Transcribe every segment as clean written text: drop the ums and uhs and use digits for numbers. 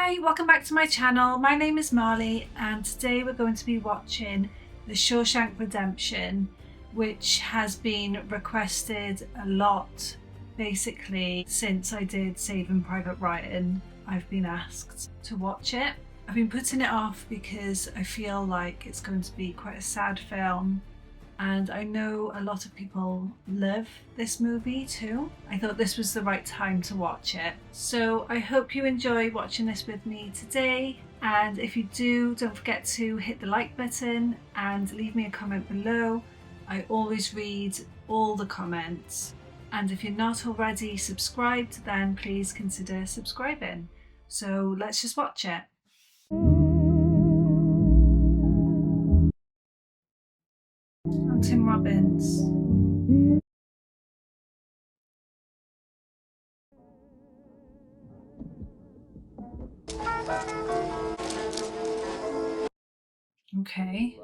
Hi, welcome back to my channel. My name is Marley and today we're going to be watching the Shawshank Redemption, which has been requested a lot basically since I did Saving Private Ryan. I've been asked to watch it. I've been putting it off because I feel like it's going to be quite a sad film, and I know a lot of people love this movie too. I thought this was the right time to watch it. So I hope you enjoy watching this with me today. And if you do, don't forget to hit the like button and leave me a comment below. I always read all the comments. And if you're not already subscribed, then please consider subscribing. So let's just watch it. I'm Tim Robbins. Okay.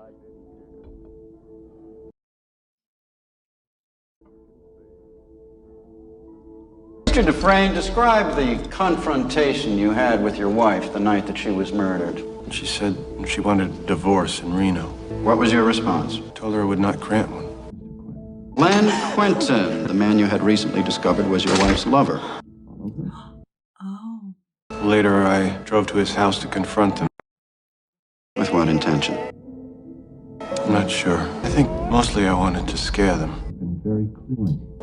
Mr. Dufresne, describe the confrontation you had with your wife the night that she was murdered. She said she wanted a divorce in Reno. What was your response? I told her I would not grant one. Len Quentin, the man you had recently discovered was your wife's lover. Oh. Later, I drove to his house to confront him. With what intention? I'm not sure. I think mostly I wanted to scare them.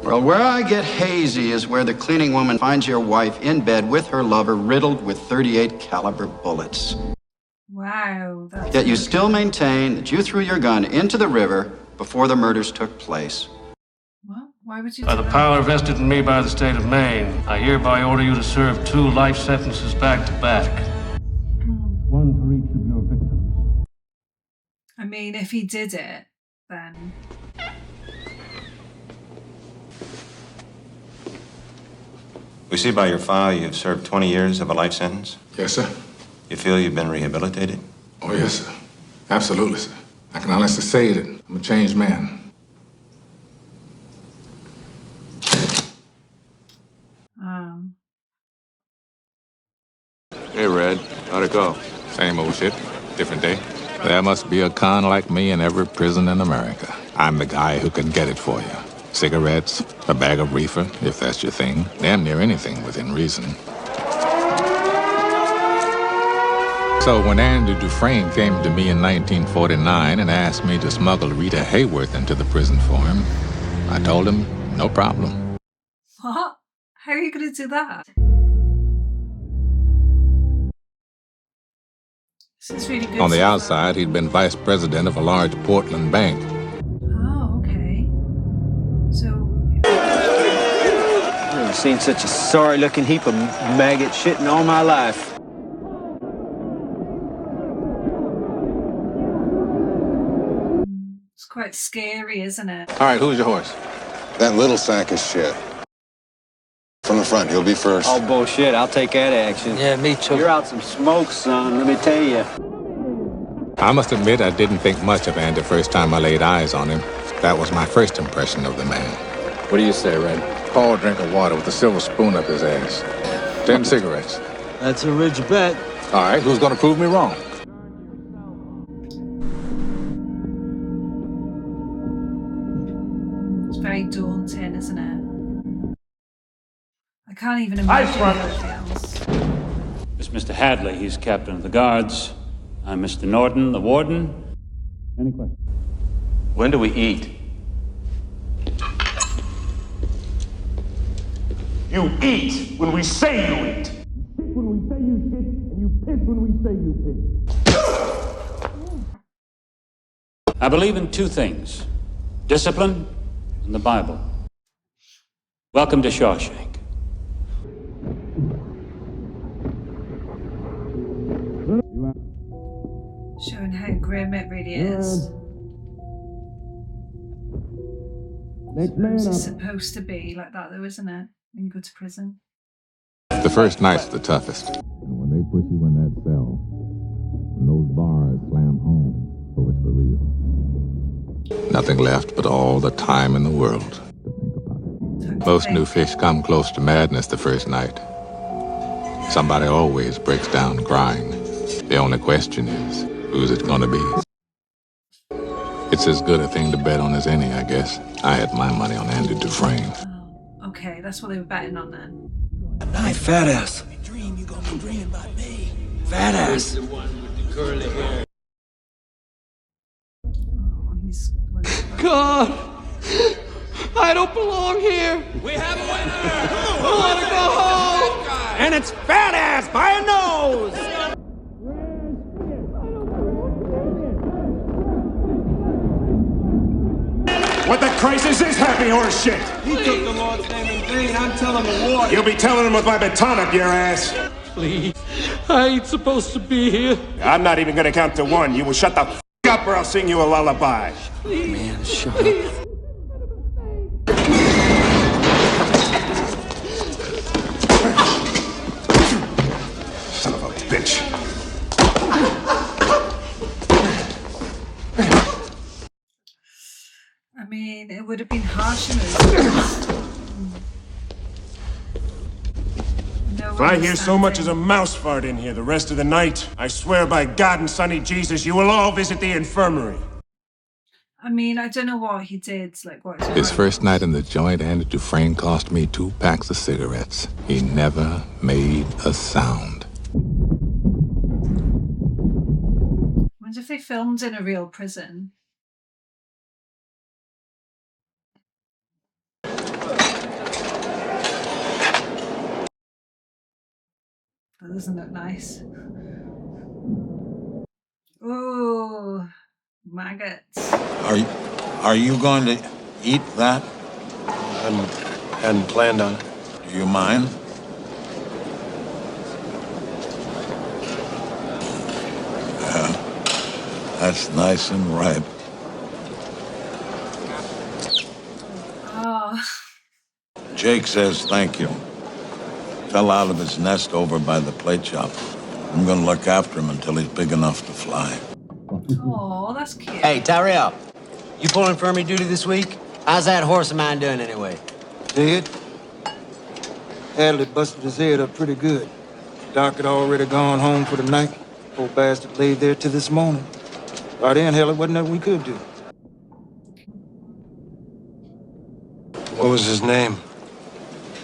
Well, where I get hazy is where the cleaning woman finds your wife in bed with her lover riddled with .38 caliber bullets. Wow. Yet you still maintain that you threw your gun into the river before the murders took place. What? Why would you By do the that? power vested in me by the state of Maine, I hereby order you to serve 2 life sentences back to back. One for each of your victims. I mean, if he did it, then... We see by your file you have served 20 years of a life sentence. Yes, sir. You feel you've been rehabilitated? Oh, yes, sir. Absolutely, sir. I can honestly say that I'm a changed man. Hey, Red. How'd it go? Same old shit, different day. There must be a con like me in every prison in America. I'm the guy who can get it for you. Cigarettes, a bag of reefer, if that's your thing. Damn near anything within reason. So when Andy Dufresne came to me in 1949 and asked me to smuggle Rita Hayworth into the prison for him, I told him, no problem. What? How are you going to do that? This is really good. On the outside, he'd been vice president of a large Portland bank. Oh, okay. So... I've never seen such a sorry-looking heap of maggot shit in all my life. It's quite scary, isn't it? All right, who's your horse? That little sack of shit. From the front, he'll be first. Oh, bullshit. I'll take that action. Yeah, me too. You're out some smoke, son. Let me tell you. I must admit I didn't think much of Andy the first time I laid eyes on him. That was my first impression of the man. What do you say, Red? Paul drank of water with a silver spoon up his ass. 10 cigarettes. That's a rich bet. All right, who's gonna prove me wrong? It's very daunting, isn't it? I can't even imagine how it feels. It's Mr. Hadley. He's captain of the guards. I'm Mr. Norton, the warden. Any questions? When do we eat? You eat when we say you eat. You shit when we say you shit, and you piss when we say you piss. I believe in 2 things: discipline and the Bible. Welcome to Shawshank. Showing how grim it really is. It's supposed to be like that though, isn't it? When you go to prison. The first night's the toughest. And when they put you in that cell, when those bars slam home, so it's for real. Nothing left but all the time in the world to think about it. Most new fish come close to madness the first night. Somebody always breaks down crying. The only question is, who's it gonna be? It's as good a thing to bet on as any, I guess. I had my money on Andy Dufresne. Oh, okay, that's what they were betting on then. Hey, fat ass. Fat ass. Oh, he's... God, I don't belong here. We have a winner. I want to go home. And it's fat ass by a nose. What the Christ is this happy horse shit? He took the Lord's name in vain. I'm telling the Lord. You'll be telling him with my baton up your ass. Please, I ain't supposed to be here. I'm not even gonna count to one. You will shut the f up or I'll sing you a lullaby. Man, shut up. Son of a bitch. I mean, it would have been harsh in those days. No If I hear so much as a understanding. mouse fart in here the rest of the night, I swear by God and Sonny Jesus, you will all visit the infirmary. I mean, I don't know what he did, like what his His first night in the joint, Andy Dufresne cost me 2 packs of cigarettes. He never made a sound. I wonder if they filmed in a real prison. That doesn't look nice. Ooh, maggots. Are you going to eat that? Hadn't planned on it. Do you mind? Yeah, that's nice and ripe. Oh, Jake says thank you. Fell out of his nest over by the plate shop. I'm gonna look after him until he's big enough to fly. oh, that's cute. Hey, Tyrell, you pulling infirmary duty this week? How's that horse of mine doing anyway? Dead? Hadley busted his head up pretty good. Doc had already gone home for the night. Poor bastard laid there till this morning. By then, hell, it wasn't nothing we could do. What was his name?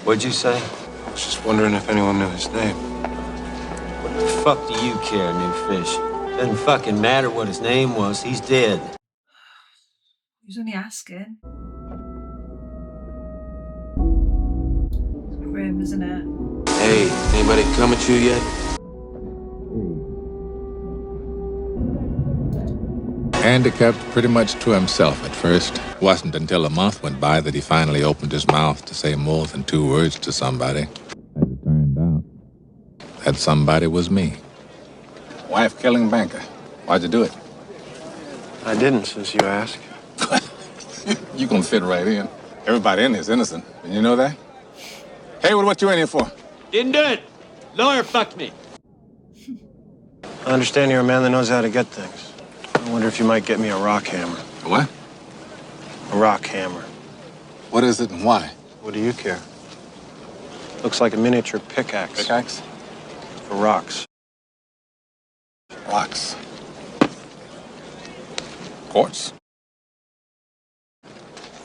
What'd you say? I was just wondering if anyone knew his name. What the fuck do you care, new fish? Doesn't fucking matter what his name was. He's dead. Who's only asking? It's grim, isn't it? Hey, anybody come at you yet? Andy kept pretty much to himself at first. Wasn't until a month went by that he finally opened his mouth to say more than 2 words to somebody. As it turned out, that somebody was me. Wife-killing banker. Why'd you do it? I didn't, since you asked. You gonna fit right in. Everybody in here is innocent. Did you know that? Haywood, what you in here for? Didn't do it. Lawyer fucked me. I understand you're a man that knows how to get things. I wonder if you might get me a rock hammer. A what? A rock hammer. What is it and why? What do you care? Looks like a miniature pickaxe. Pickaxe? For rocks. Rocks. Quartz.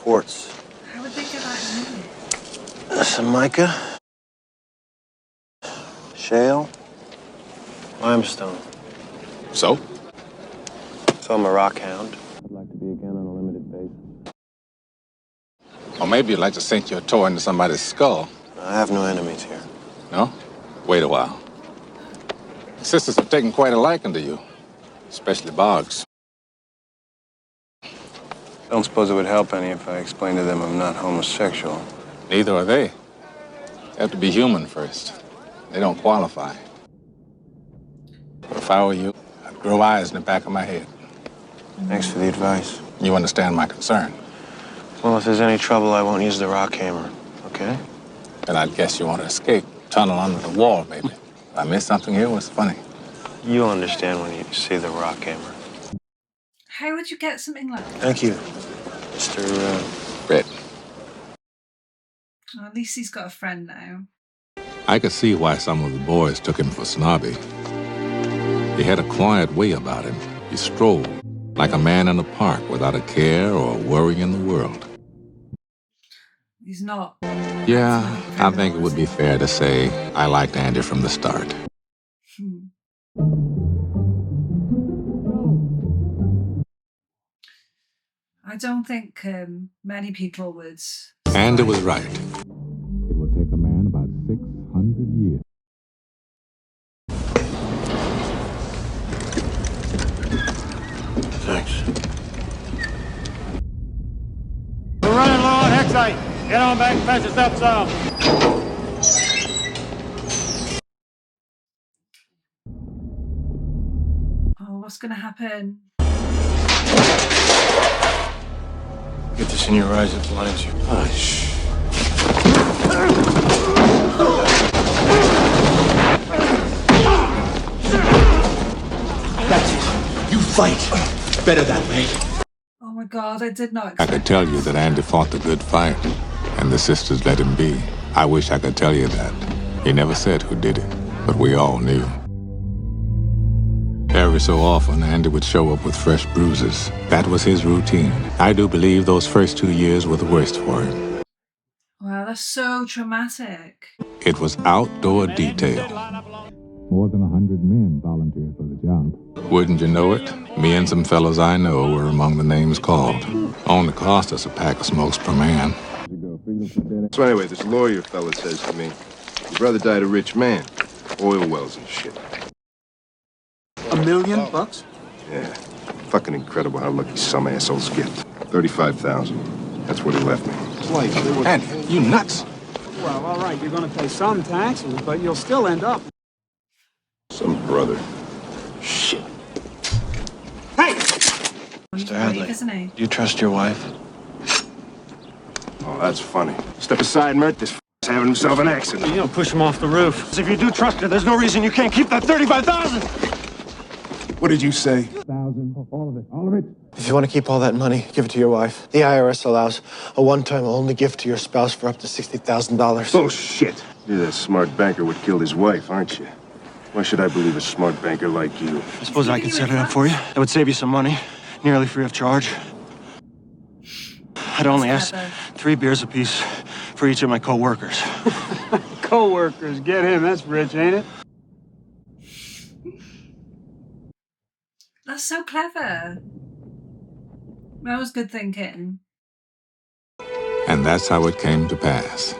Quartz. How would they get that in here? Some mica. Shale. Limestone. So? So I'm a rock hound. I'd like to be again on a limited basis. Or maybe you'd like to sink your toe into somebody's skull. I have no enemies here. No? Wait a while. Sisters have taken quite a liking to you. Especially Boggs. Don't suppose it would help any if I explained to them I'm not homosexual. Neither are they. They have to be human first. They don't qualify. But if I were you, I'd grow eyes in the back of my head. Thanks for the advice. You understand my concern. Well, if there's any trouble, I won't use the rock hammer, okay? Then I'd guess you want to escape. Tunnel under the wall, maybe. If I missed something here, what's funny? You'll understand when you see the rock hammer. How would you get something like that? Thank you, Mr. Red. Oh, at least he's got a friend now. I could see why some of the boys took him for snobby. He had a quiet way about him. He strolled like a man in a park without a care or a worry in the world. He's not. Yeah, I think it would be fair to say I liked Andy from the start. I don't think many people would. Andy was right. It would take a man about 600 years. Thanks. We're running low on Hexite. Get on back and patch us up some. Oh, what's going to happen? Get this in your eyes, it blinds you. Hush. That's it. You fight. Better that way. Oh my God, I did not I expect could tell you that Andy fought the good fight, and the sisters let him be. I wish I could tell you that. He never said who did it, but we all knew. Every so often, Andy would show up with fresh bruises. That was his routine. I do believe those first 2 years were the worst for him. Wow, that's so traumatic. It was outdoor detail. More than 100 men volunteered for the job. Wouldn't you know it? Me and some fellows I know were among the names called. Only cost us a pack of smokes per man. So anyway, this lawyer fella says to me, your brother died a rich man. Oil wells and shit. $1 million? Yeah. Fucking incredible how lucky some assholes get. 35,000. That's what he left me. Andy, you nuts? Well, all right, you're going to pay some taxes, but you'll still end up. Some brother. Shit. Hey! Mr. Hadley, Isn't he? do you trust your wife? Oh, that's funny. Step aside, Mert. This f***'s having himself an accident. You don't push him off the roof. If you do trust her, there's no reason you can't keep that 35,000. What did you say? 1,000. All of it. All of it. If you want to keep all that money, give it to your wife. The IRS allows a one-time only gift to your spouse for up to $60,000. Bullshit. You're that smart banker what killed his wife, aren't you? Why should I believe a smart banker like you? I suppose I could set it up for you. That would save you some money, nearly free of charge. I'd only ask 3 beers apiece for each of my co-workers. Co-workers, get him. That's rich, ain't it? That's so clever. That was good thinking. And that's how it came to pass.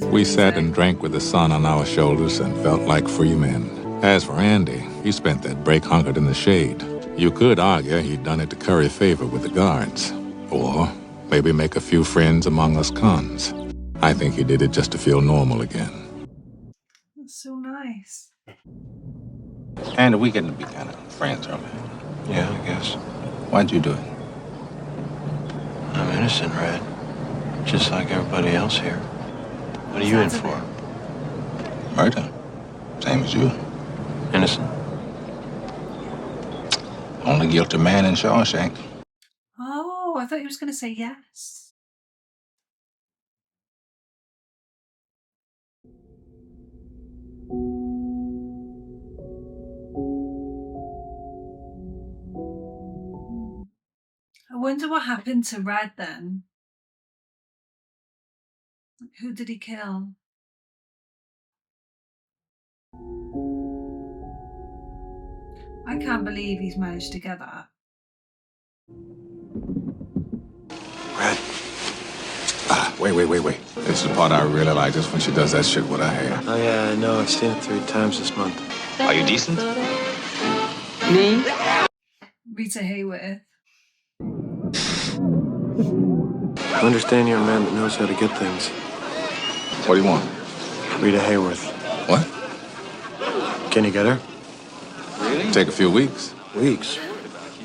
We sat and drank with the sun on our shoulders and felt like free men. As for Andy, he spent that break hunkered in the shade. You could argue he'd done it to curry favor with the guards. Or maybe make a few friends among us cons. I think he did it just to feel normal again. That's so nice. Andy, we getting to be kind of friends, aren't we? Yeah, I guess. Why'd you do it? I'm innocent, Red. Just like everybody else here. What are you in for? Murder. Same as you. Innocent. Only guilty man in Shawshank. Oh, I thought he was going to say yes. I wonder what happened to Red then. Who did he kill? I can't believe he's managed to get that. Red. Wait. This is the part I really like, just when she does that shit with her hair. Oh, yeah, I know. I've seen it 3 times this month. Are you decent? Me? Rita Hayworth. I understand you're a man that knows how to get things. What do you want? Rita Hayworth. What? Can you get her? Take a few weeks. Weeks?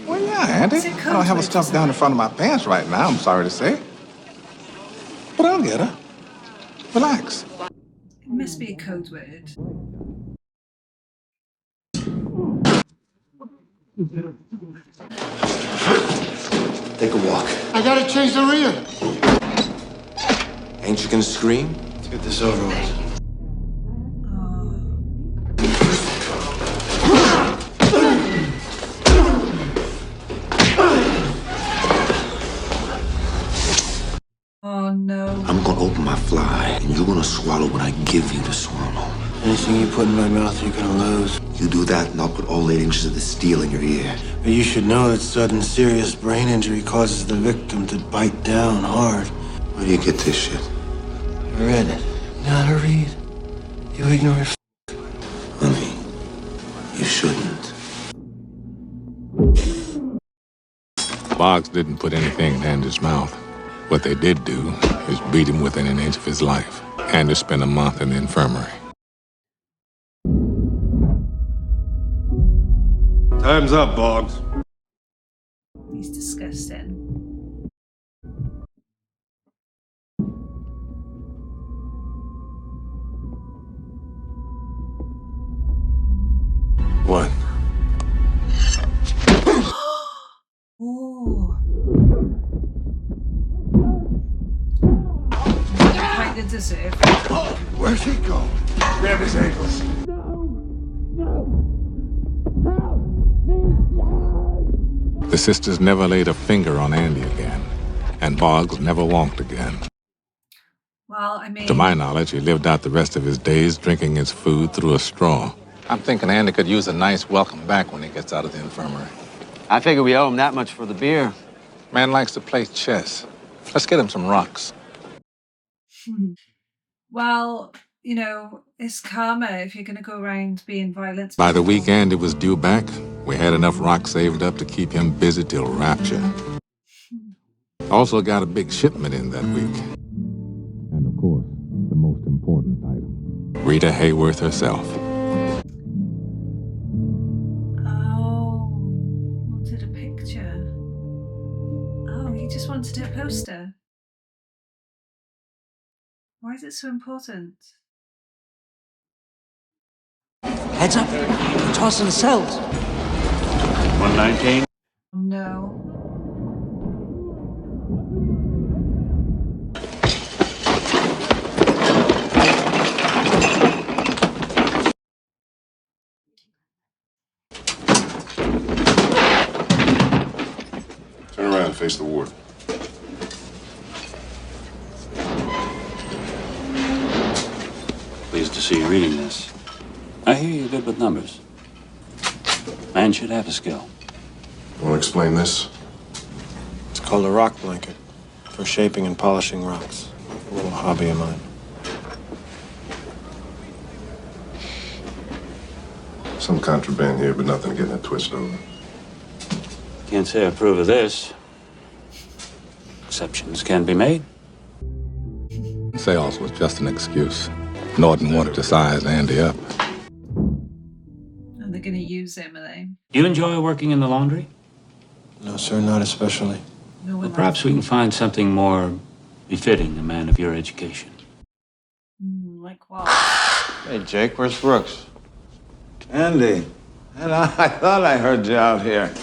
Well, yeah, Andy. I don't have her stuff down in front of my pants right now, I'm sorry to say. But I'll get her. Relax. It must be a code word. Take a walk. I gotta change the rear. Ain't you gonna scream? Let's get this over with. Oh no. I'm gonna open my fly, and you're gonna swallow what I give you to swallow. Anything you put in my mouth, you're gonna lose. You do that, and I'll put all 8 inches of the steel in your ear. But you should know that sudden serious brain injury causes the victim to bite down hard. Where do you get this shit? I read it. You know how to read? You ignorant Honey, you shouldn't. Boggs didn't put anything in Andy's mouth. What they did do is beat him within an inch of his life. Andy spent a month in the infirmary. Time's up, Boggs. He's disgusting. What? Ooh. Kind of deserve. Where's he going? Grab his ankles. The sisters never laid a finger on Andy again, and Boggs never walked again. Well, I mean... To my knowledge, he lived out the rest of his days drinking his food through a straw. I'm thinking Andy could use a nice welcome back when he gets out of the infirmary. I figure we owe him that much for the beer. Man likes to play chess. Let's get him some rocks. Well, you know, it's karma if you're going to go around being violent. By the week Andy was due back, we had enough rocks saved up to keep him busy till rapture. Also got a big shipment in that week. And of course, the most important item. Rita Hayworth herself. Oh, wanted a picture. Oh, he just wanted a poster. Why is it so important? Heads up. We're tossing the cells. 119. No. Turn around and face the ward. Pleased to see you reading this. I hear you're good with numbers. Man should have a skill. Want to explain this? It's called a rock blanket for shaping and polishing rocks. A little hobby of mine. Some contraband here, but nothing getting it twisted over. Can't say I approve of this. Exceptions can be made. Sales was just an excuse. Norton wanted to size Andy up. And they're going to use him, are they? You enjoy working in the laundry? No, sir, not especially. No, Well, perhaps we can find something more befitting a man of your education. Like what? Hey, Jake, where's Brooks? Andy. And I thought I heard you out here.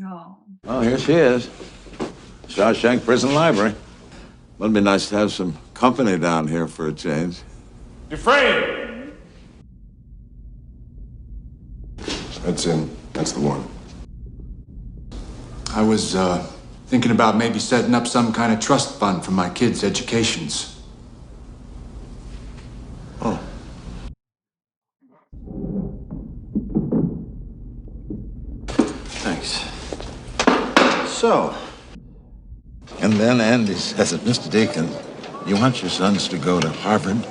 Oh. Well, here she is. Shawshank Prison Library. Would be nice to have some company down here for a change. Dufresne! That's in. That's the one. I was thinking about maybe setting up some kind of trust fund for my kids' educations. Oh. Thanks. So. And then Andy says, Mr. Deacon, you want your sons to go to Harvard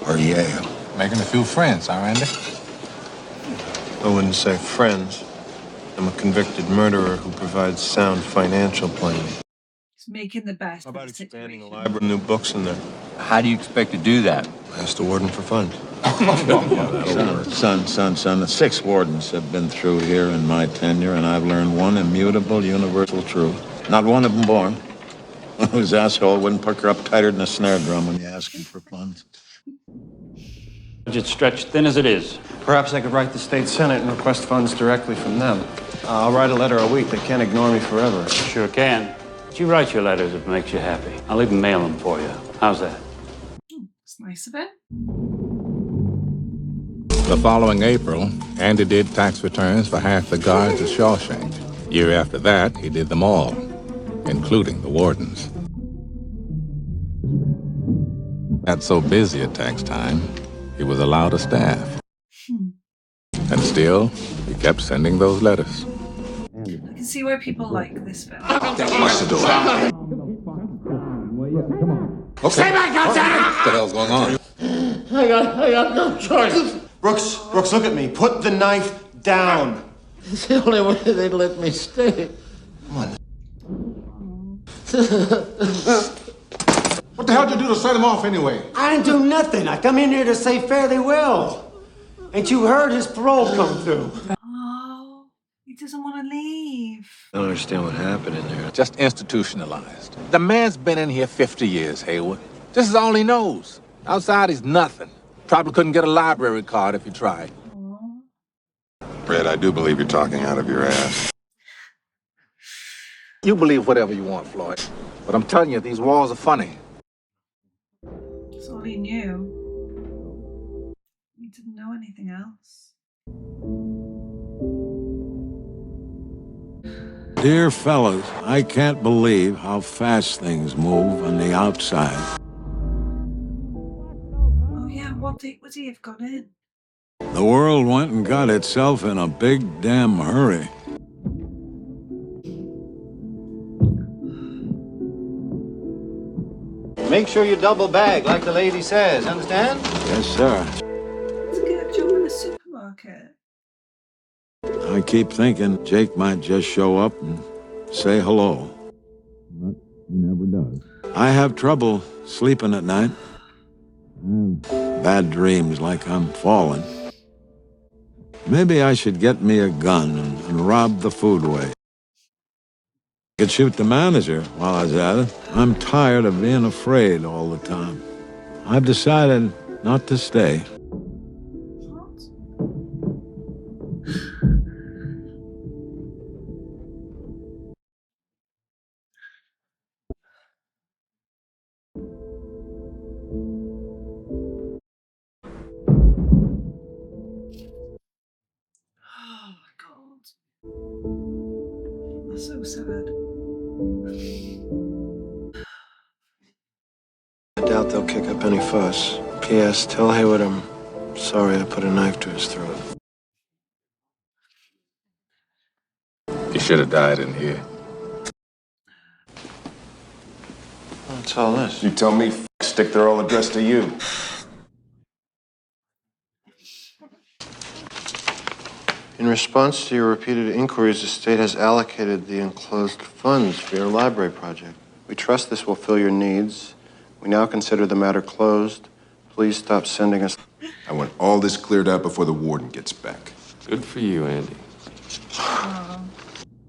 or Yale? Making a few friends, huh, Andy? I wouldn't say friends. I'm a convicted murderer who provides sound financial planning. He's making the best. How about expanding the library, new books in there? How do you expect to do that? Ask the warden for funds. Son, 6 wardens have been through here in my tenure, and I've learned one immutable, universal truth. Not one of them born. Whose asshole wouldn't pucker up tighter than a snare drum when you ask him for funds. Budget stretched thin as it is. Perhaps I could write the state senate and request funds directly from them. I'll write a letter a week. They can't ignore me forever. Sure can. But you write your letters if it makes you happy. I'll even mail them for you. How's that? It's nice of it. The following April, Andy did tax returns for half the guards at Shawshank. Year after that, he did them all, including the wardens. Got so busy at tax time, he was allowed a staff. And still, he kept sending those letters. I can see why people like this film. Watch the door. Okay. Stay back outside! What the hell's going on? I got no choice. Brooks, look at me. Put the knife down. It's the only way they'd let me stay. Come on. What the hell did you do to set him off anyway? I didn't do nothing. I come in here to say fare thee well. Ain't you heard his parole come through? Oh, he doesn't want to leave. I don't understand what happened in there. Just institutionalized. The man's been in here 50 years, Haywood. This is all he knows. Outside, he's nothing. Probably couldn't get a library card if he tried. Fred, I do believe you're talking out of your ass. You believe whatever you want, Floyd. But I'm telling you, these walls are funny. That's all he knew. He didn't know anything else. Dear fellas, I can't believe how fast things move on the outside. Oh yeah, what date would he have gone in? The world went and got itself in a big damn hurry. Make sure you double bag, like the lady says. Understand? Yes, sir. To get a job in a supermarket. I keep thinking Jake might just show up and say hello. But he never does. I have trouble sleeping at night. I have bad dreams like I'm falling. Maybe I should get me a gun and rob the foodway. I could shoot the manager while I was at it. I'm tired of being afraid all the time. I've decided not to stay. Oh my god. That's so sad. I doubt they'll kick up any fuss. P.S. Tell Haywood I'm sorry I put a knife to his throat. He should have died in here. What's all this? You tell me, stick, they're all addressed to you. In response to your repeated inquiries, the state has allocated the enclosed funds for your library project. We trust this will fill your needs. We now consider the matter closed. Please stop sending us. I want all this cleared up before the warden gets back. Good for you, Andy. Oh,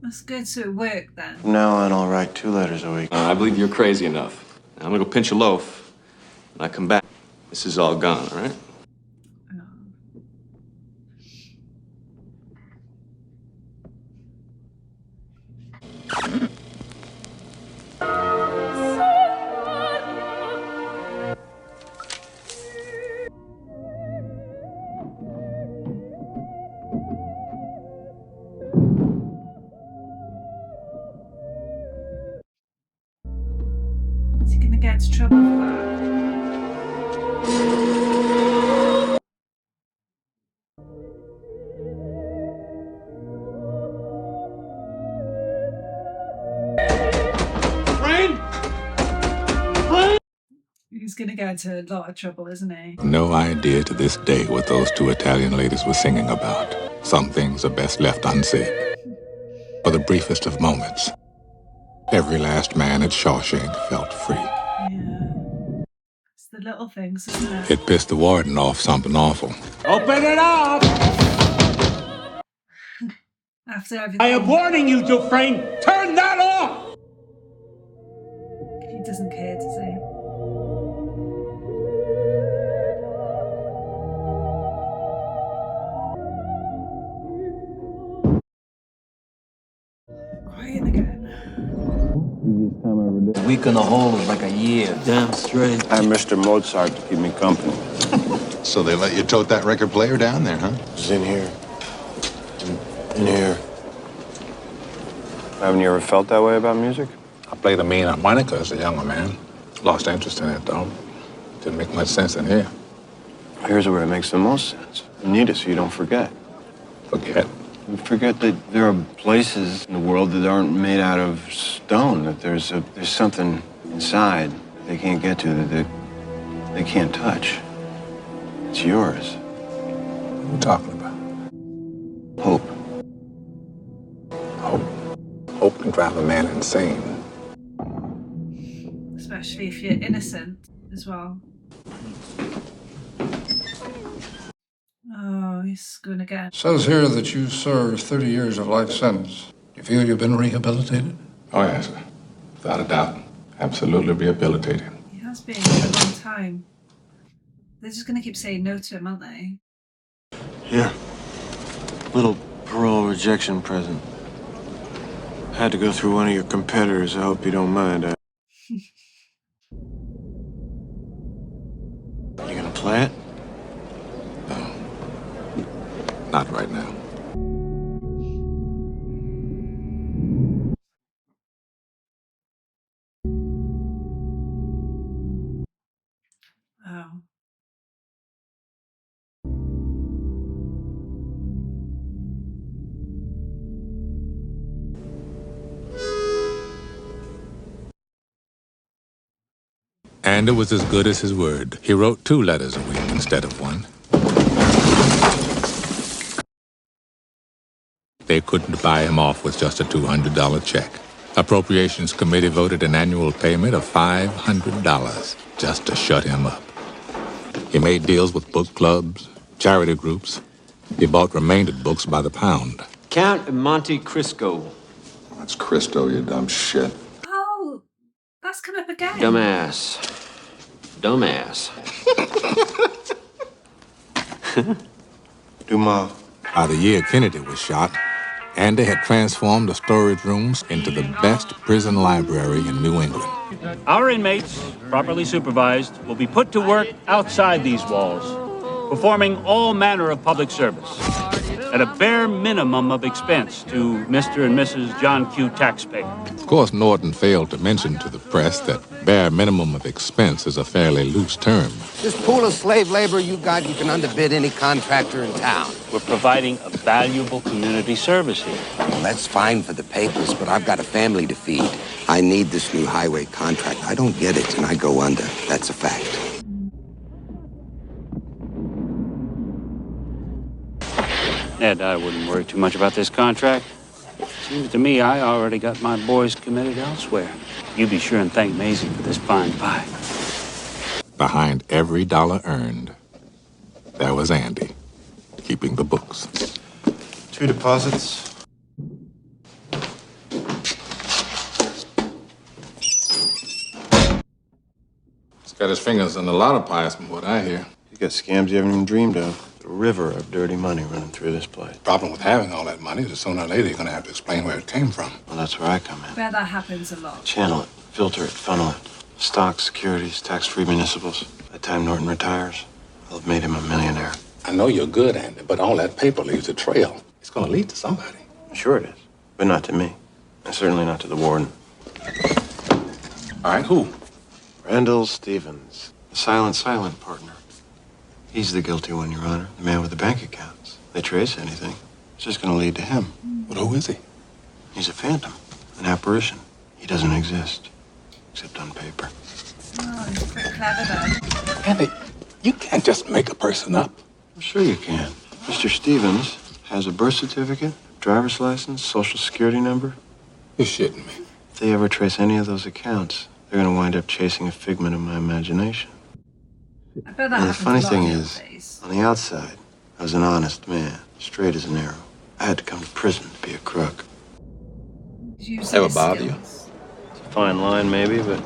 that's good, so it worked then. From now on, I'll write 2 letters a week. I believe you're crazy enough. I'm gonna go pinch a loaf. When I come back, this is all gone, all right? Is he gonna get into trouble for that? He's gonna get into a lot of trouble, isn't he? No idea to this day what those 2 Italian ladies were singing about. Some things are best left unsaid. For the briefest of moments, every last man at Shawshank felt free. Yeah. It's the little things, isn't it? It pissed the warden off something awful. Open it up! After everything. I am warning you, Dufresne! Turn that off! He doesn't care, does he? Quiet again. Easiest time I ever A week in the hole is like a year. Damn straight. I have Mr. Mozart to keep me company. So they let you tote that record player down there, huh? It's in here. In here. Haven't you ever felt that way about music? I played a mean harmonica as a younger man. Lost interest in it, though. Didn't make much sense in here. Here's where it makes the most sense. You need it so you don't forget. Forget? You forget that there are places in the world that aren't made out of stone, that there's something inside they can't get to, that they can't touch. It's yours. What are you talking about? Hope. Hope. Hope can drive a man insane. Especially if you're innocent as well. Oh, he's going again. Says here that you served 30 years of life sentence. You feel you've been rehabilitated? Oh, yes, sir. Without a doubt. Absolutely rehabilitated. He has been for a long time. They're just going to keep saying no to him, aren't they? Here. Little parole rejection present. Had to go through one of your competitors. I hope you don't mind. You gonna play it? No. Not right now. Oh. And it was as good as his word. He wrote 2 letters a week instead of 1. They couldn't buy him off with just a $200 check. Appropriations Committee voted an annual payment of $500 just to shut him up. He made deals with book clubs, charity groups. He bought remaindered books by the pound. Count Monte Cristo. That's Cristo, you dumb shit. Oh, that's come up again. Dumbass. Dumbass. Dumas. By the year Kennedy was shot, Andy had transformed the storage rooms into the best prison library in New England. Our inmates, properly supervised, will be put to work outside these walls, performing all manner of public service at a bare minimum of expense to Mr. and Mrs. John Q. taxpayer. Of course, Norton failed to mention to the press that bare minimum of expense is a fairly loose term. This pool of slave labor you got, you can underbid any contractor in town. We're providing a valuable community service here. Well, that's fine for the papers, but I've got a family to feed. I need this new highway contract. I don't get it, and I go under. That's a fact. Ed, I wouldn't worry too much about this contract. Seems to me I already got my boys committed elsewhere. You be sure and thank Maisie for this fine pie. Behind every dollar earned, there was Andy, keeping the books. 2 deposits. He's got his fingers in a lot of pies from what I hear. You got scams you haven't even dreamed of. A river of dirty money running through this place. Problem with having all that money is sooner or later you're going to have to explain where it came from. Well, that's where I come in. Where that happens a lot. Channel it, filter it, funnel it. Stocks, securities, tax-free municipals. By the time Norton retires, I'll have made him a millionaire. I know you're good, Andy, but all that paper leaves a trail. It's going to lead to somebody. Sure it is, but not to me. And certainly not to the Warden. All right, who? Randall Stevens, the silent partner. He's the guilty one, Your Honor. The man with the bank accounts. They trace anything, it's just going to lead to him. But who is he? He's a phantom, an apparition. He doesn't exist, except on paper. Oh, he's pretty clever then. Andy, you can't just make a person up. I'm sure you can. Mr. Stevens has a birth certificate, driver's license, social security number. You're shitting me. If they ever trace any of those accounts, they're going to wind up chasing a figment of my imagination. I bet that And the happens funny a lot thing nowadays. is, on the outside, I was an honest man, straight as an arrow. I had to come to prison to be a crook. Using Ever his bother you? skills. It's a fine line, maybe, but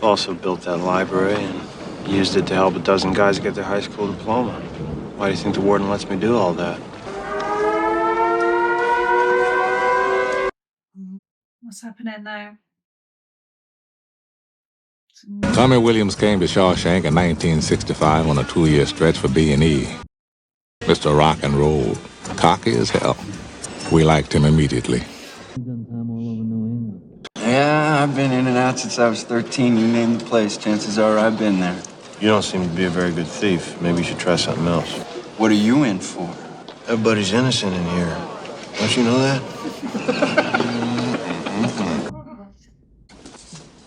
also built that library and used it to help a dozen guys get their high school diploma. Why do you think the Warden lets me do all that? What's happening now? Tommy Williams came to Shawshank in 1965 on a 2-year stretch for B&E. Mr. Rock and Roll, cocky as hell. We liked him immediately. Yeah, I've been in and out since I was 13. You name the place, chances are I've been there. You don't seem to be a very good thief. Maybe you should try something else. What are you in for? Everybody's innocent in here. Don't you know that?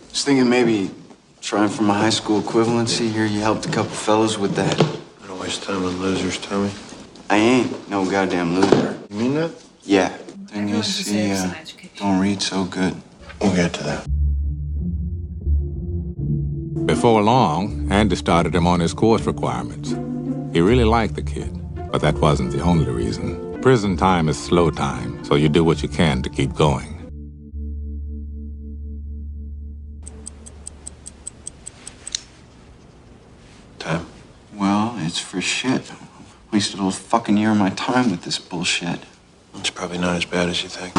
Just thinking maybe trying for my high school equivalency here. You helped a couple fellows with that. Don't waste time on losers, Tommy. I ain't no goddamn loser. You mean that? Yeah. Thing is, he don't read so good. We'll get to that. Before long, Andy started him on his course requirements. He really liked the kid, but that wasn't the only reason. Prison time is slow time, so you do what you can to keep going. Time? Well, it's for shit. Wasted a whole fucking year of my time with this bullshit. It's probably not as bad as you think.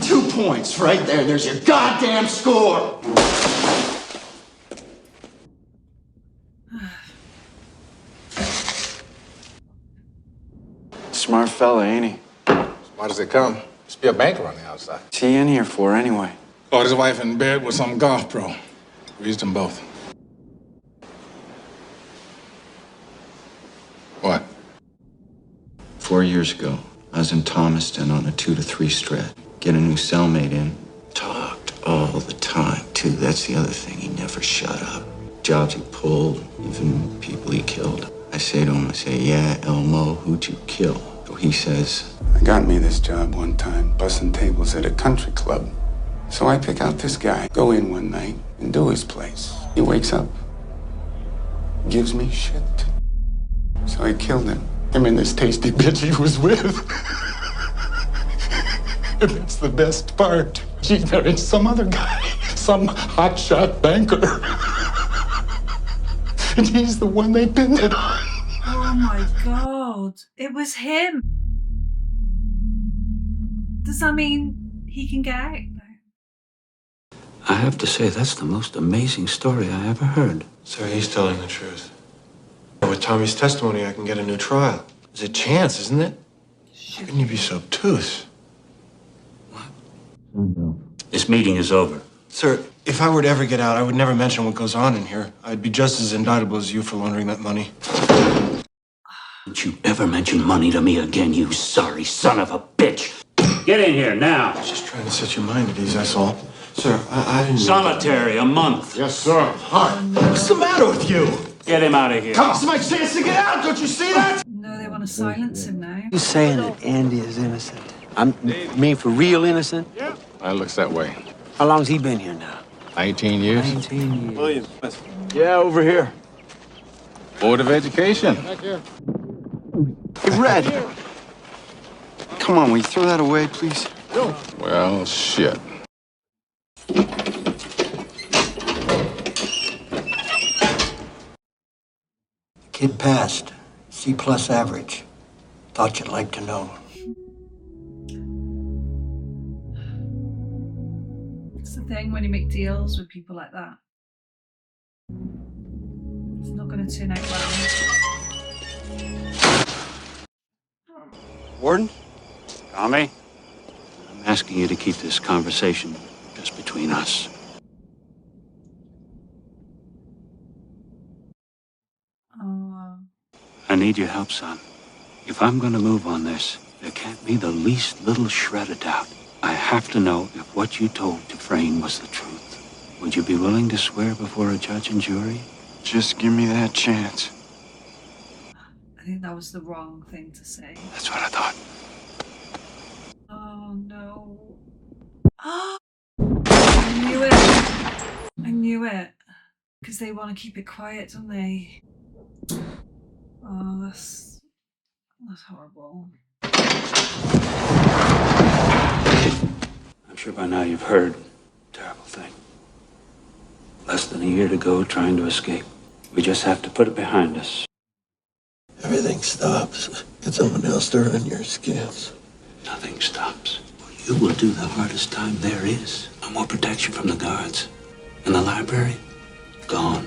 2 points right there. There's your goddamn score. Smart fella, ain't he? Why does it come? Must be a banker on the outside. What's he in here for, anyway? Caught his wife in bed with some golf pro. Raised them both. What? 4 years ago, I was in Thomaston on a 2 to 3 stretch. Get a new cellmate in. Talked all the time, too. That's the other thing. He never shut up. Jobs he pulled, even people he killed. I say to him, yeah, Elmo, who'd you kill? So he says, I got me this job one time, bussing tables at a country club. So I pick out this guy, go in one night, and do his place. He wakes up, gives me shit. So I killed him. Him and this tasty bitch he was with. And that's the best part. She's married some other guy, some hotshot banker. And he's the one they pinned it on. Oh my God. It was him. Does that mean he can get out now? I have to say, that's the most amazing story I ever heard. Sir, he's telling the truth. With Tommy's testimony, I can get a new trial. There's a chance, isn't it? How can you be so obtuse? This meeting is over. Sir, if I were to ever get out, I would never mention what goes on in here. I'd be just as indictable as you for laundering that money. Don't you ever mention money to me again, you sorry son of a bitch. Get in here now. I was just trying to set your mind at ease, that's all. Sir, I didn't... Solitary, a month. Yes, sir. Hi. What's the matter with you? Get him out of here. Come on, my chance to get out. Don't you see that? No, they want to silence him now. Who's saying that Andy is innocent? I mean for real innocent? Yeah. It looks that way. How long's he been here now? 19 years. 19 years. William. Yeah, over here. Board of Education. Hey, Red. Come on, will you throw that away, please? Well, shit. Kid passed. C+ average. Thought you'd like to know. It's the thing when you make deals with people like that. It's not going to turn out well. Warden? Tommy? I'm asking you to keep this conversation just between us. I need your help, son. If I'm going to move on this, there can't be the least little shred of doubt. I have to know if what you told Dufresne was the truth. Would you be willing to swear before a judge and jury? Just give me that chance. I think that was the wrong thing to say. That's what I thought. Oh no. Oh, I knew it. I knew it. Because they want to keep it quiet, don't they? Oh, that's horrible. I'm sure by now you've heard. Terrible thing. Less than a year to go, trying to escape. We just have to put it behind us. Everything stops. Get someone else to run your scams. Nothing stops. You will do the hardest time there is. No more protection from the guards. And the library? Gone.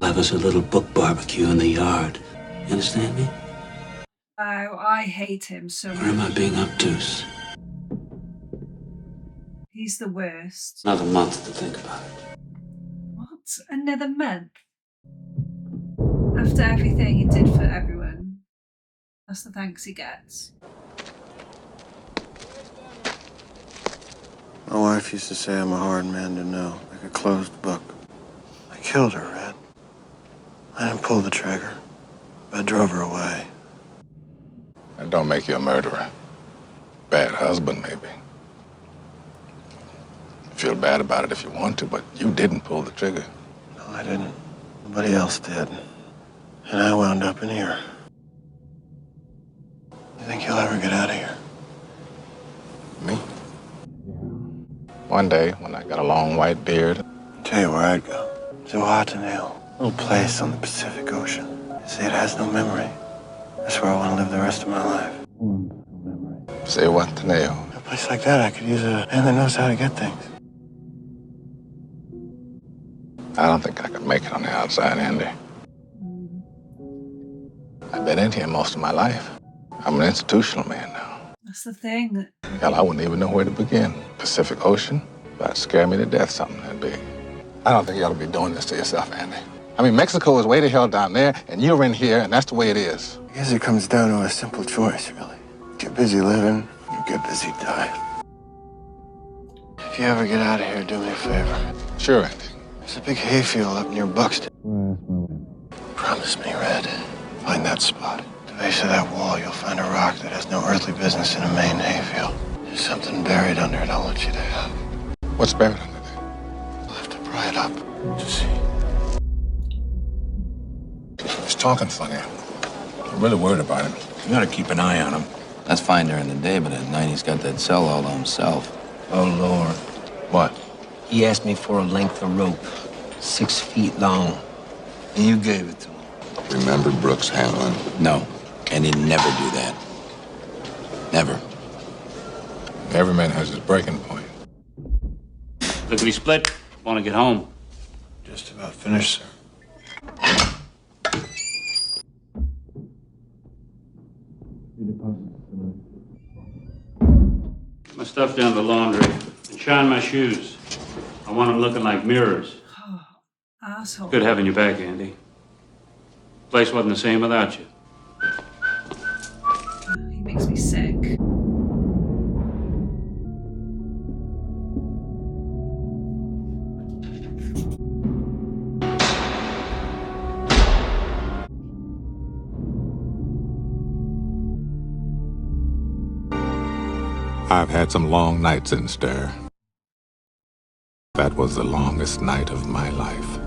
Have us a little book barbecue in the yard. You understand me? Oh, I hate him so much. Or am I being obtuse? He's the worst. Another month to think about it. What? Another month? After everything he did for everyone. That's the thanks he gets. My wife used to say I'm a hard man to know, like a closed book. I killed her, Red. I didn't pull the trigger. I drove her away. That don't make you a murderer. Bad husband, maybe. Feel bad about it if you want to, but you didn't pull the trigger. No, I didn't. Nobody else did. And I wound up in here. You think you'll ever get out of here? Me? One day, when I got a long white beard. I'll tell you where I'd go. To Hill, a little place on the Pacific Ocean. You see, it has no memory. That's where I want to live the rest of my life. Say what, Teneo? A place like that, I could use a man that knows how to get things. I don't think I could make it on the outside, Andy. I've been in here most of my life. I'm an institutional man now. That's the thing. Hell, I wouldn't even know where to begin. Pacific Ocean? That'd scare me to death, something that big. I don't think you ought to be doing this to yourself, Andy. I mean, Mexico is way the hell down there, and you're in here, and that's the way it is. I guess it comes down to a simple choice, really. Get busy living, or get busy dying. If you ever get out of here, do me a favor. Sure, Andy. There's a big hayfield up near Buxton. Promise me, Red. Find that spot. At the base of that wall, you'll find a rock that has no earthly business in a main hayfield. There's something buried under it I want you to have. What's buried under there? You'll have to pry it up to see. He's talking funny. I'm really worried about him. You gotta keep an eye on him. That's fine during the day, but at night he's got that cell all to himself. Oh, Lord. What? He asked me for a length of rope, 6 feet long, and you gave it to him. Remember Brooks Hamlin? No, and he'd never do that. Never. Every man has his breaking point. Lickety split. Want to get home? Just about finished, sir. Get my stuff down to the laundry and shine my shoes. I want them looking like mirrors. Asshole. Good having you back, Andy. Place wasn't the same without you. He makes me sick. I've had some long nights in stir. That was the longest night of my life.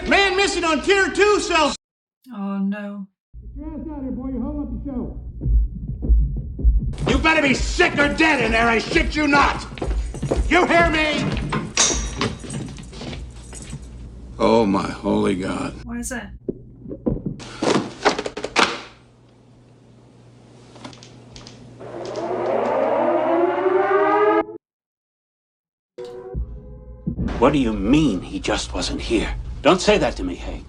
Man missing on Tier 2 cell. Oh no. Get your ass out here, boy. You're holding up the show. You better be sick or dead in there, I shit you not. You hear me? Oh, my holy God. What is it? What do you mean he just wasn't here? Don't say that to me, Hank.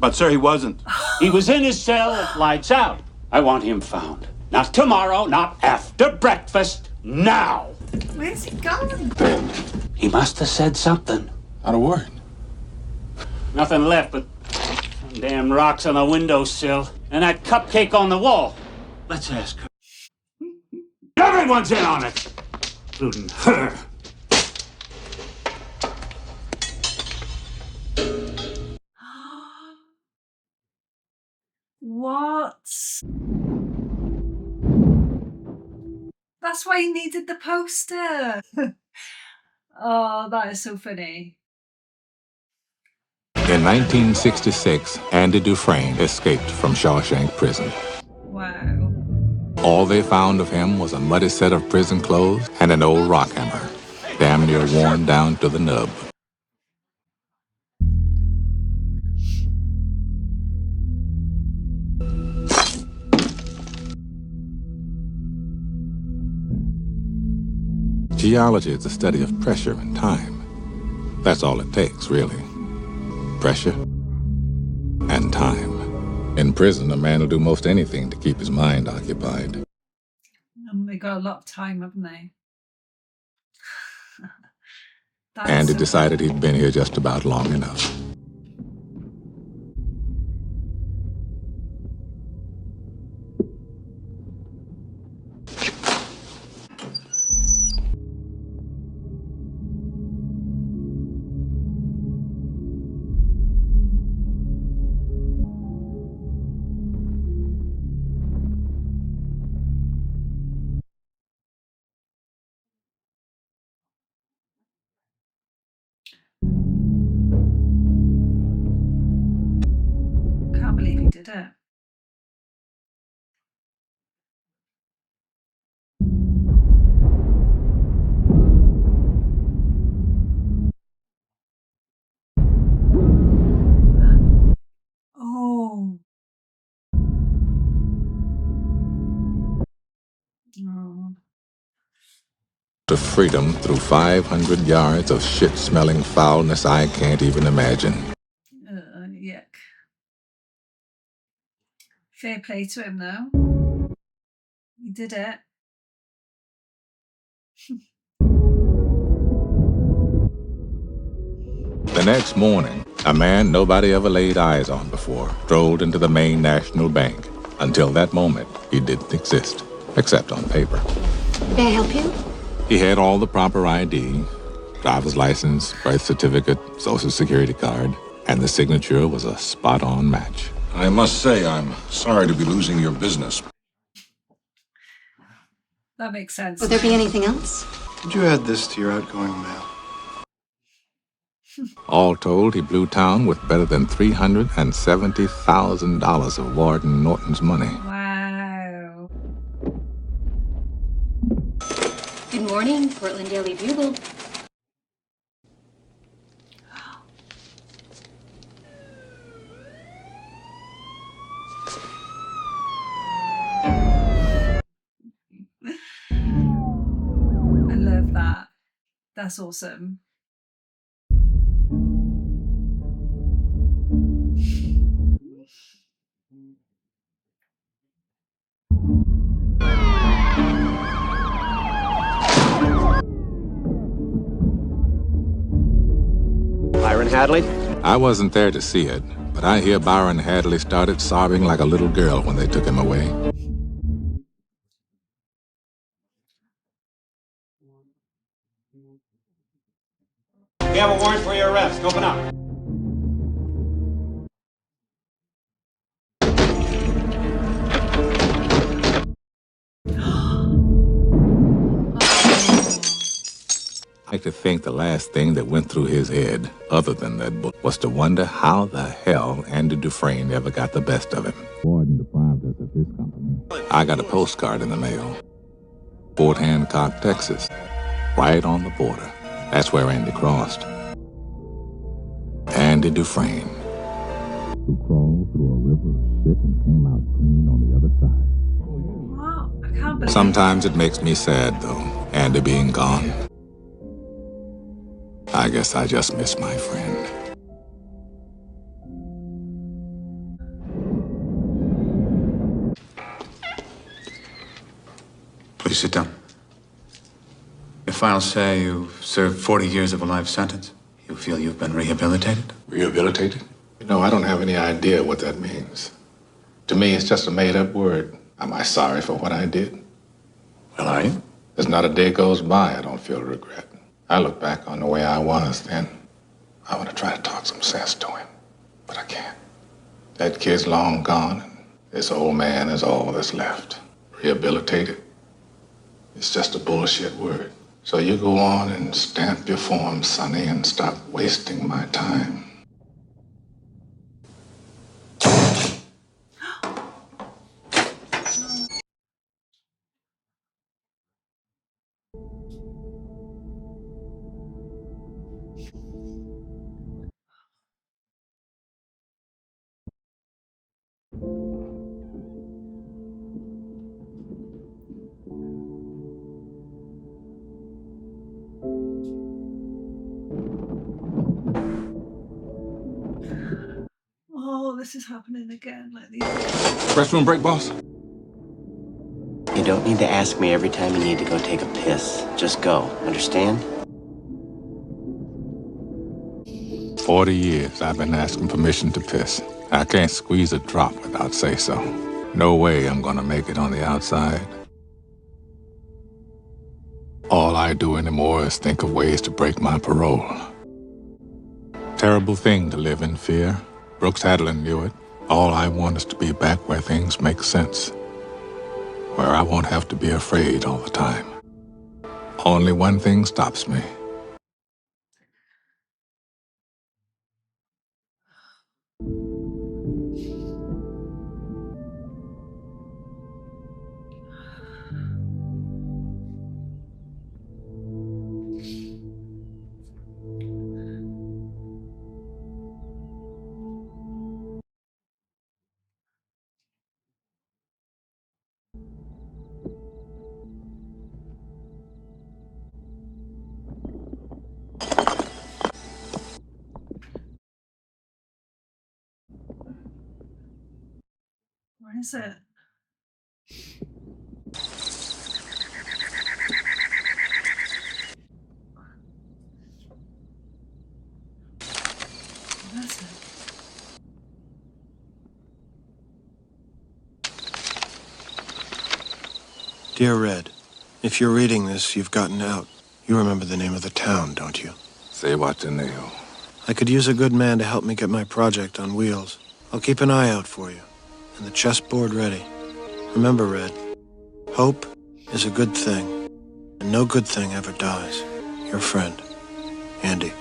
But, sir, he wasn't. He was in his cell at lights out. I want him found. Not tomorrow, not after breakfast, now. Where's he going? He must have said something. Not a word. Nothing left but some damn rocks on the windowsill and that cupcake on the wall. Let's ask her. Everyone's in on it, including her. What? That's why he needed the poster. Oh, that is so funny. In 1966, Andy Dufresne escaped from Shawshank prison. Wow. All they found of him was a muddy set of prison clothes and an old rockhammer, damn near worn down to the nub. Geology is the study of pressure and time. That's all it takes, really. Pressure and time. In prison, a man will do most anything to keep his mind occupied. And they got a lot of time, haven't they? Andy decided he'd been here just about long enough. Can't believe he did it. Oh. Oh. To freedom through 500 yards of shit-smelling foulness I can't even imagine. Yuck. Fair play to him, though. He did it. The next morning, a man nobody ever laid eyes on before strolled into the Maine National Bank. Until that moment, he didn't exist, except on paper. May I help you? He had all the proper ID, driver's license, birth certificate, social security card, and the signature was a spot-on match. I must say, I'm sorry to be losing your business. That makes sense. Would there be anything else? Could you add this to your outgoing mail? All told, he blew town with better than $370,000 of Warden Norton's money. Wow. Good morning, Portland Daily Bugle. I love that. That's awesome. Byron Hadley? I wasn't there to see it, but I hear Byron Hadley started sobbing like a little girl when they took him away. We have a warrant for your arrest. Open up. I like to think the last thing that went through his head, other than that book, was to wonder how the hell Andy Dufresne ever got the best of him. Warden deprived us of his company. I got a postcard in the mail. Fort Hancock, Texas. Right on the border. That's where Andy crossed. Andy Dufresne, who crawled through a river of shit and came out clean on the other side. What? I can't believe Sometimes it makes me sad, though, Andy being gone. I guess I just miss my friend. Please sit down. Your files say you've served 40 years of a life sentence. You feel you've been rehabilitated? Rehabilitated? You know, I don't have any idea what that means. To me, it's just a made-up word. Am I sorry for what I did? Well, are you? There's not a day goes by I don't feel regret. I look back on the way I was then. I want to try to talk some sense to him, but I can't. That kid's long gone, and this old man is all that's left. Rehabilitated? It's just a bullshit word. So you go on and stamp your form, Sonny, and stop wasting my time. this is happening again. Like these. Restroom break, boss? You don't need to ask me every time you need to go take a piss. Just go, understand? 40 years I've been asking permission to piss. I can't squeeze a drop without say-so. No way I'm gonna make it on the outside. All I do anymore is think of ways to break my parole. Terrible thing to live in fear. Brooks Hadlin knew it. All I want is to be back where things make sense. Where I won't have to be afraid all the time. Only one thing stops me. Where is it? Where is it? Dear Red, if you're reading this, you've gotten out. You remember the name of the town, don't you? Say what's in the nail. I could use a good man to help me get my project on wheels. I'll keep an eye out for you, and the chessboard ready. Remember, Red, hope is a good thing, and no good thing ever dies. Your friend, Andy.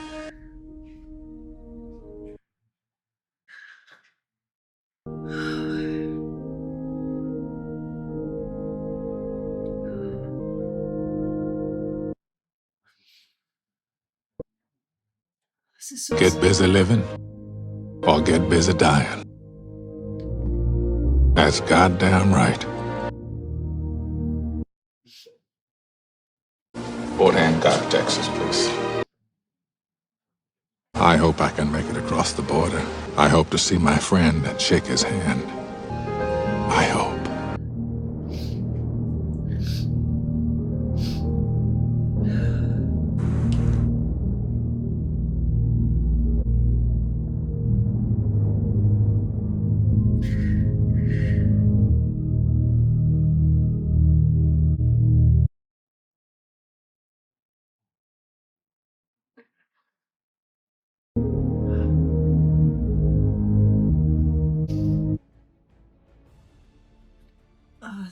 This is so Get busy living, or get busy dying. That's goddamn right. Fort Hancock, Texas, please. I hope I can make it across the border. I hope to see my friend and shake his hand. I hope.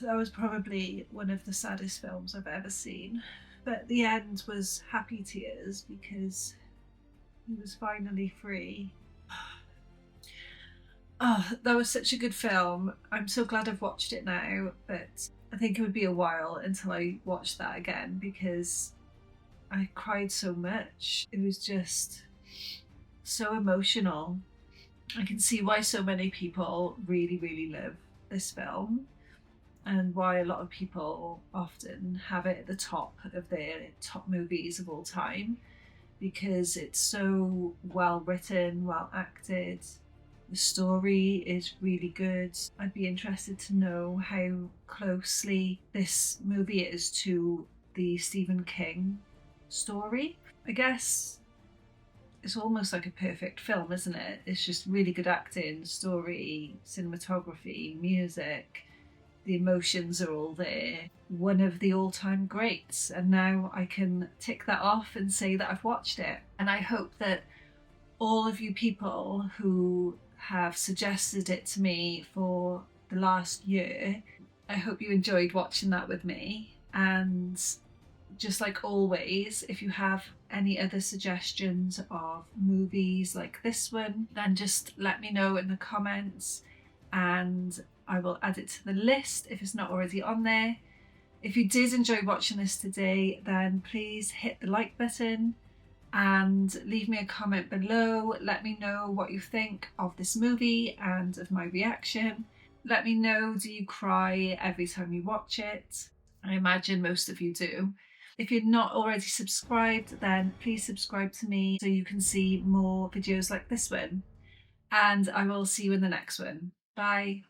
That was probably one of the saddest films I've ever seen. But the end was happy tears because he was finally free. Oh, that was such a good film. I'm so glad I've watched it now, but I think it would be a while until I watched that again because I cried so much. It was just so emotional. I can see why so many people really, really love this film, and why a lot of people often have it at the top of their top movies of all time, because it's so well written, well acted. The story is really good. I'd be interested to know how closely this movie is to the Stephen King story. I guess it's almost like a perfect film, isn't it? It's just really good acting, story, cinematography, music. The emotions are all there. One of the all-time greats. And now I can tick that off and say that I've watched it. And I hope that all of you people who have suggested it to me for the last year, I hope you enjoyed watching that with me. And just like always, if you have any other suggestions of movies like this one, then just let me know in the comments and I will add it to the list if it's not already on there. If you did enjoy watching this today, then please hit the like button and leave me a comment below. Let me know what you think of this movie and of my reaction. Let me know, do you cry every time you watch it? I imagine most of you do. If you're not already subscribed, then please subscribe to me so you can see more videos like this one. and I will see you in the next one. Bye.